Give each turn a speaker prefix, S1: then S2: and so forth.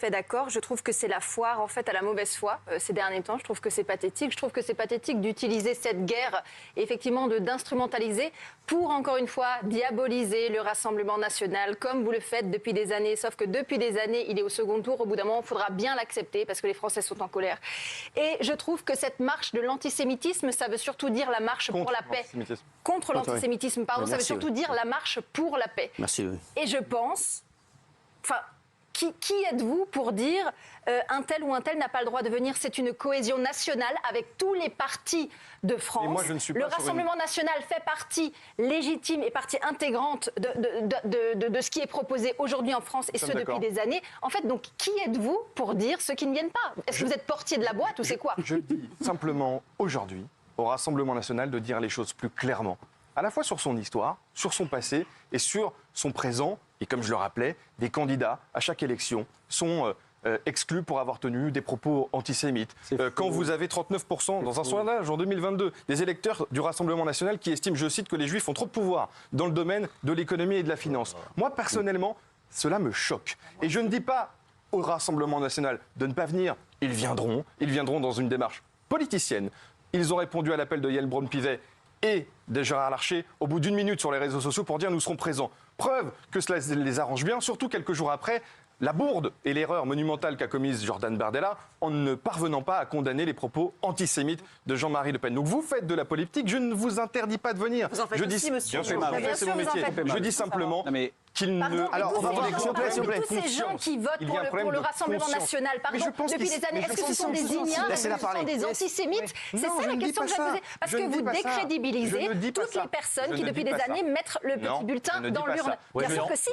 S1: Fait d'accord, je trouve que c'est la foire en fait à la mauvaise foi ces derniers temps. Je trouve que c'est pathétique. Je trouve que c'est pathétique d'utiliser cette guerre et effectivement d'instrumentaliser pour encore une fois diaboliser le Rassemblement national comme vous le faites depuis des années. Sauf que depuis des années, il est au second tour. Au bout d'un moment, il faudra bien l'accepter parce que les Français sont en colère. Et je trouve que cette marche de l'antisémitisme, ça veut surtout dire la marche pour la paix. Contre l'antisémitisme, pardon, ça veut surtout dire la marche pour la paix.
S2: Merci.
S1: Et je pense, qui êtes-vous pour dire un tel ou un tel n'a pas le droit de venir? C'est une cohésion nationale avec tous les partis de France.
S3: Moi, je ne suis pas
S1: le Rassemblement national fait partie légitime et partie intégrante de ce qui est proposé aujourd'hui en France et ce depuis des années. En fait, donc, qui êtes-vous pour dire ceux qui ne viennent pas? Est-ce que vous êtes portier de la boîte ou c'est quoi?
S3: Je dis simplement aujourd'hui au Rassemblement national de dire les choses plus clairement, à la fois sur son histoire, sur son passé et sur son présent. Et comme je le rappelais, des candidats à chaque élection sont exclus pour avoir tenu des propos antisémites. Quand vous avez 39% dans un sondage en 2022 des électeurs du Rassemblement national qui estiment, je cite, que les Juifs ont trop de pouvoir dans le domaine de l'économie et de la finance. Moi, personnellement, cela me choque. Et je ne dis pas au Rassemblement national de ne pas venir. Ils viendront dans une démarche politicienne. Ils ont répondu à l'appel de Yael Braun-Pivet et de Gérard Larcher au bout d'une minute sur les réseaux sociaux pour dire nous serons présents. Preuve que cela les arrange bien, surtout quelques jours après la bourde et l'erreur monumentale qu'a commise Jordan Bardella en ne parvenant pas à condamner les propos antisémites de Jean-Marie Le Pen. Donc vous faites de la politique, je ne vous interdis pas de venir.
S1: Vous en faites aussi, monsieur.
S3: Bien sûr, c'est mon métier. Je dis simplement qu'il ne...
S1: Alors, on va voir tous ces gens qui votent pour le Rassemblement national, pardon, depuis des années, est-ce que ce sont des ignares, est-ce que ce sont des antisémites? C'est ça la question que je vais poser. Parce que vous décrédibilisez toutes les personnes qui, depuis des années, mettent le petit bulletin dans l'urne. Bien sûr que si.